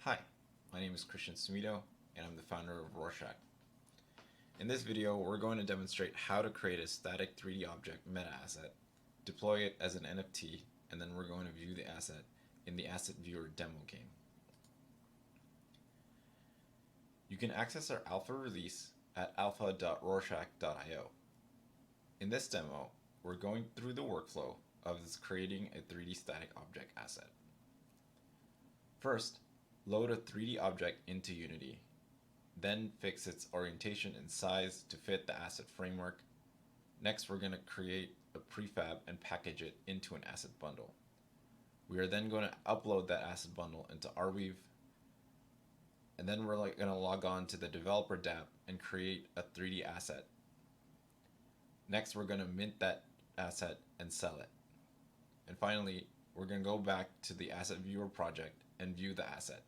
Hi, my name is Christian Sumido, and I'm the founder of Rawrshak. In this video, we're going to demonstrate how to create a static 3D object meta asset, deploy it as an NFT, and then we're going to view the asset in the Asset Viewer demo game. You can access our alpha release at alpha.rawrshak.io. In this demo, we're going through the workflow of creating a 3D static object asset. First, load a 3D object into Unity, then fix its orientation and size to fit the asset framework. Next, we're going to create a prefab and package it into an asset bundle. We are then going to upload that asset bundle into Arweave, and then we're going to log on to the developer dApp and create a 3D asset. Next, we're going to mint that asset and sell it. And finally, we're going to go back to the Asset Viewer project and view the asset.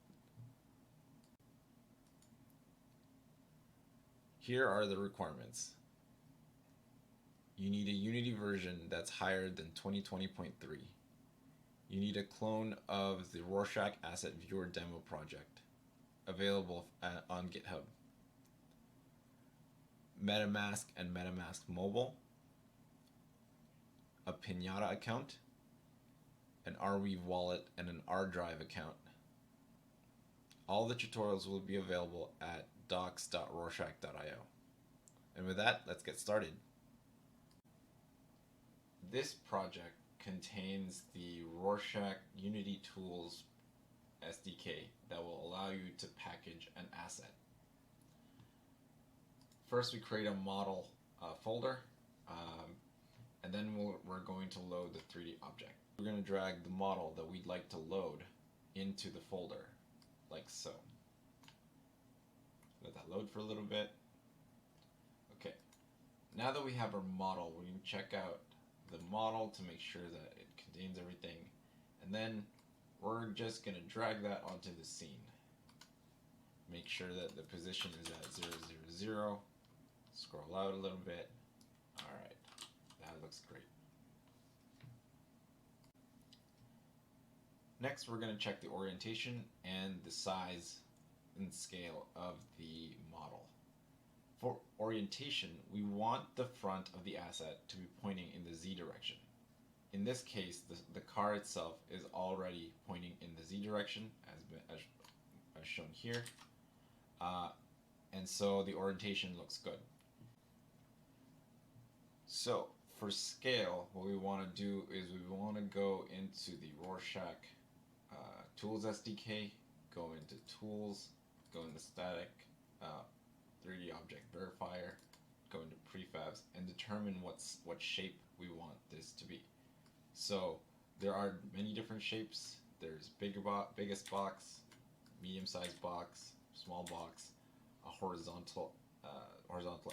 Here are the requirements. You need a Unity version that's higher than 2020.3. You need a clone of the Rawrshak Asset Viewer demo project available on GitHub. MetaMask and MetaMask Mobile, a Pinata account, an Arweave wallet, and an R-Drive account. All the tutorials will be available at docs.rawrshak.io. And with that, let's get started. This project contains the Rawrshak Unity Tools SDK that will allow you to package an asset. First, we create a model folder, and then we're going to load the 3D object. We're going to drag the model that we'd like to load into the folder, like so. Let that load for a little bit. Okay, now that we have our model, we can check out the model to make sure that it contains everything, and then we're just going to drag that onto the scene. Make sure that the position is at 0, 0, 0. Scroll out a little bit. Alright, that looks great. Next, we're going to check the orientation and the size and scale of the model. For orientation, we want the front of the asset to be pointing in the Z direction. In this case, the car itself is already pointing in the Z direction, as shown here. And so the orientation looks good. So for scale, what we want to do is we want to go into the Rawrshak Tools Sdk, go into Tools, go into Static 3D Object Verifier, go into Prefabs, and determine what shape we want this to be. So there are many different shapes. There's biggest box, medium-sized box, small box, a horizontal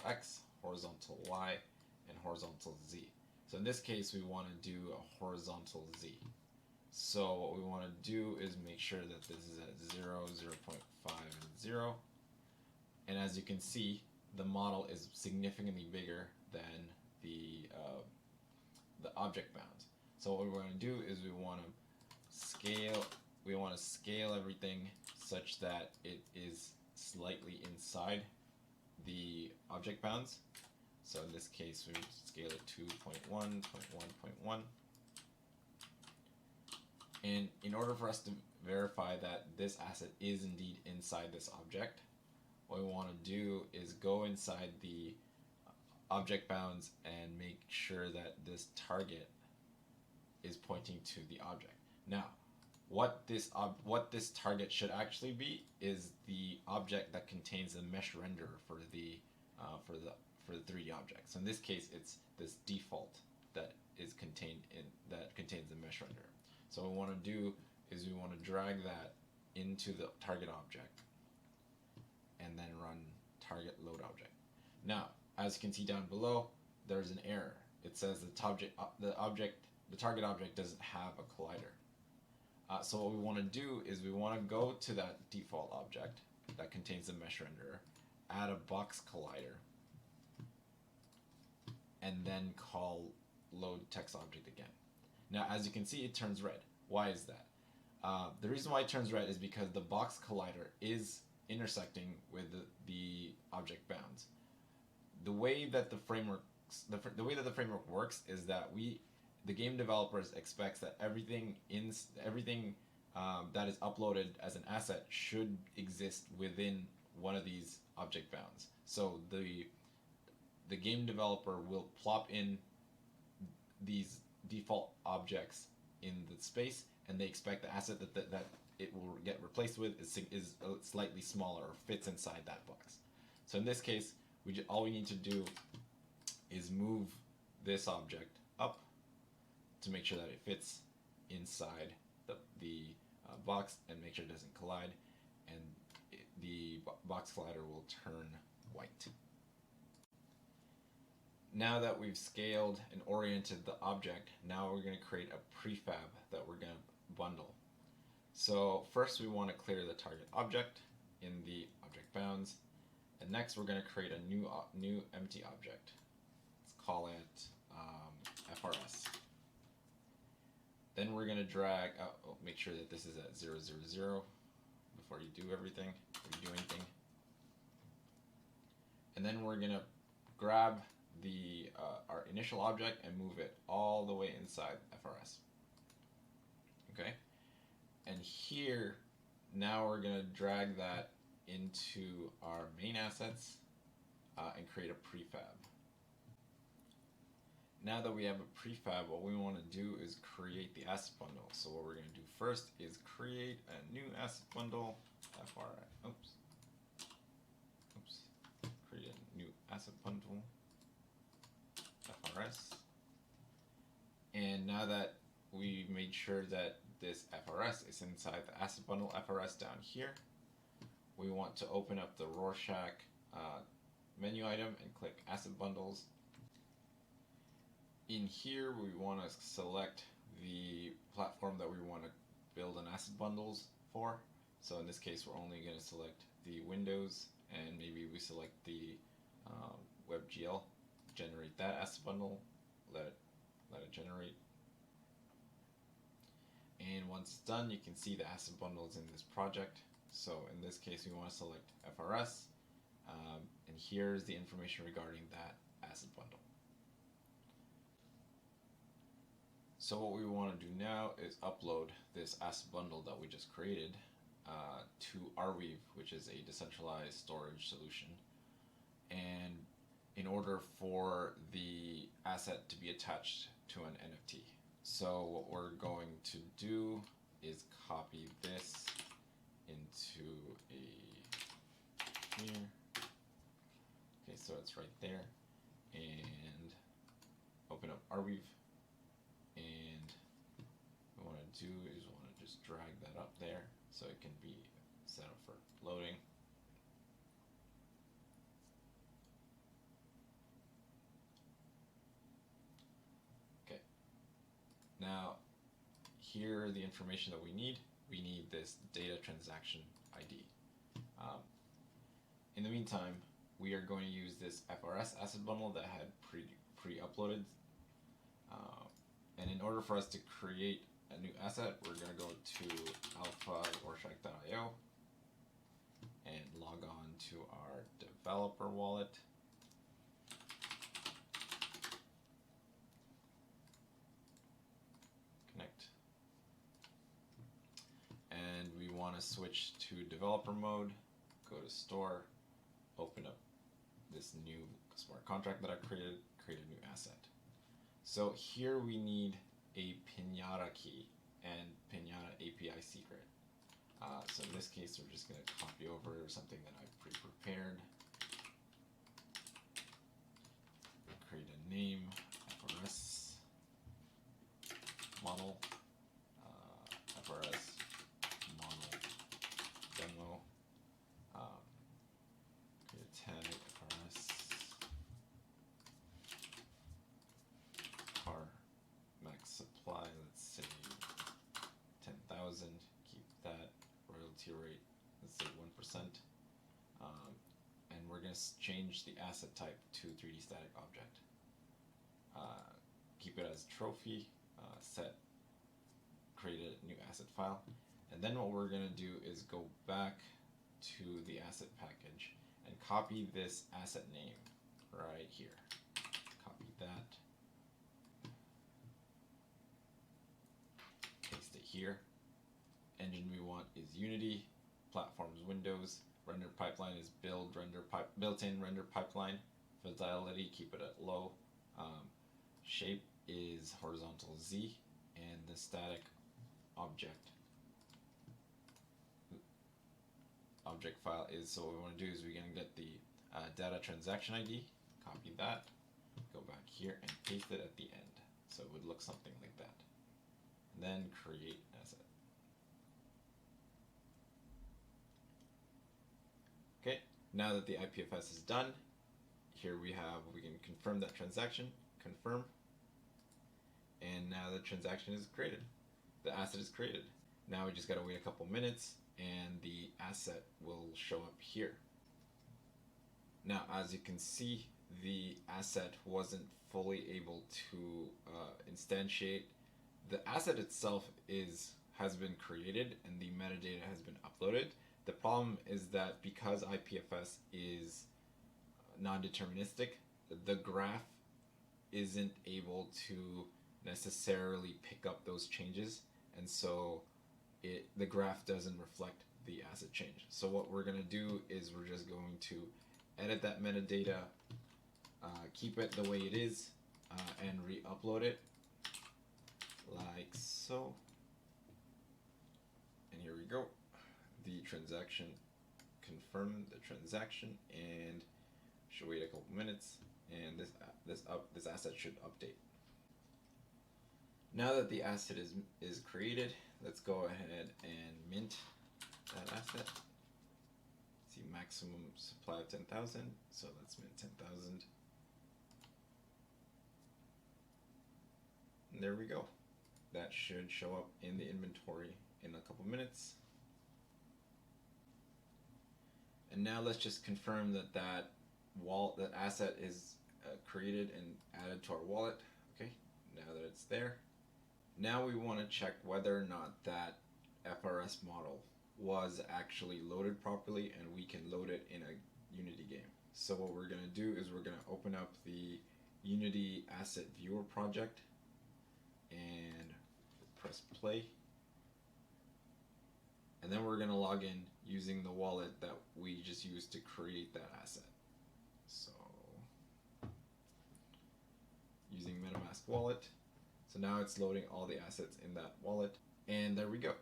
X, horizontal Y, and horizontal Z. So in this case, we want to do a horizontal Z. So what we want to do is make sure that this is at 0, 0.5, and 0. And as you can see, the model is significantly bigger than the object bounds. So what we're going to do is we want to scale everything such that it is slightly inside the object bounds. So in this case, we scale it to 0.1, 0.1, 0.1. And in order for us to verify that this asset is indeed inside this object, what we want to do is go inside the object bounds and make sure that this target is pointing to the object. Now, what this target should actually be is the object that contains the mesh renderer for the 3D object. So in this case, it's this default that contains the mesh renderer. So what we want to do is we want to drag that into the target object and then run target load object. Now, as you can see down below, there's an error. It says the target object doesn't have a collider. So what we want to do is we want to go to that default object that contains the mesh renderer, add a box collider, and then call load text object again. Now, as you can see, it turns red. Why is that? The reason why it turns red is because the box collider is intersecting with the object bounds. The way that the framework works is that the game developers expects that everything that is uploaded as an asset should exist within one of these object bounds. So the game developer will plop in these default objects in the space, and they expect the asset that it will get replaced with is slightly smaller or fits inside that box. So in this case, all we need to do is move this object up to make sure that it fits inside the box and make sure it doesn't collide, and the box collider will turn white. Now that we've scaled and oriented the object, now we're going to create a prefab that we're going to bundle. So first we want to clear the target object in the object bounds, and next we're going to create a new empty object. Let's call it FRS. Then we're going to drag out, make sure that this is at 0, 0, 0 before you do everything, or you do anything. And then we're going to grab our initial object and move it all the way inside FRS. Okay? And here, now we're going to drag that into our main assets and create a prefab. Now that we have a prefab, what we want to do is create the asset bundle. So what we're going to do first is create a new asset bundle, create a new asset bundle, FRS. And now that we made sure that this FRS is inside the asset bundle FRS down here, we want to open up the Rawrshak menu item and click asset bundles. In here, we want to select the platform that we want to build an asset bundles for. So in this case, we're only going to select the Windows, and maybe we select the WebGL, generate that asset bundle, let it generate. And once it's done, you can see the asset bundles in this project. So in this case, we want to select FRS, and here's the information regarding that asset bundle. So what we want to do now is upload this asset bundle that we just created to Arweave, which is a decentralized storage solution. And in order for the asset to be attached to an NFT. So what we're going to do is copy this into here. Okay, so it's right there. And open up Arweave. And what we want to do is we want to just drag that up there so it can be set up for loading. Okay. Now, here are the information that we need. We need this data transaction ID. In the meantime, we are going to use this FRS asset bundle that had pre-uploaded. And in order for us to create a new asset, we're going to go to alpha.rawrshak.io and log on to our developer wallet. Connect. And we want to switch to developer mode, go to store, open up this new smart contract that I created, create a new asset. So here we need a Pinata key and Pinata API secret. So in this case, we're just going to copy over something that I've pre-prepared. Create a name, FRS model, FRS model demo. Create a tag, FRS car max supply, let's say 10,000, keep that royalty rate, let's say 1%, and we're going to change the asset type to 3D static object. Keep it as trophy, create a new asset file, And then what we're going to do is go back to the asset package and copy this asset name right here. Copy that. Paste it here. Engine we want is Unity. Platforms Windows. Render pipeline is built-in render pipeline. Fidelity, keep it at low. Shape is horizontal Z, and the static object file is, so what we want to do is we're going to get the data transaction ID, copy that, go back here and paste it at the end. So it would look something like that. And then create asset. Okay, now that the IPFS is done, here we can confirm that transaction, confirm, and now the transaction is created. The asset is created. Now we just gotta wait a couple minutes and the asset will show up here. Now, as you can see, the asset wasn't fully able to instantiate. The asset itself has been created and the metadata has been uploaded. The problem is that because IPFS is non-deterministic, the graph isn't able to necessarily pick up those changes, and so the graph doesn't reflect the asset change. So what we're going to do is we're just going to edit that metadata, keep it the way it is, and re-upload it like so. And here we go. The transaction, confirm the transaction, and should wait a couple minutes, and this asset should update. Now that the asset is created, let's go ahead and mint that asset. See, maximum supply of 10,000, so let's mint 10,000. And there we go. That should show up in the inventory in a couple minutes. And now let's just confirm that asset is created and added to our wallet. Okay, now that it's there, now we want to check whether or not that FRS model was actually loaded properly and we can load it in a Unity game. So what we're going to do is we're going to open up the Unity Asset Viewer project and press play. And then we're going to log in using the wallet that we just used to create that asset. So using MetaMask wallet. So now it's loading all the assets in that wallet. And there we go.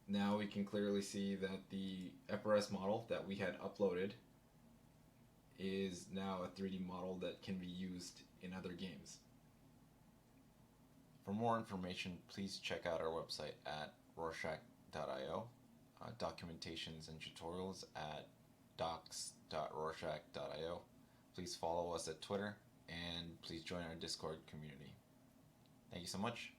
Now we can clearly see that the FRS model that we had uploaded is now a 3D model that can be used in other games. For more information, please check out our website at Rawrshak.io, documentations and tutorials at docs.rawrshak.io. Please follow us at Twitter, and please join our Discord community. Thank you so much.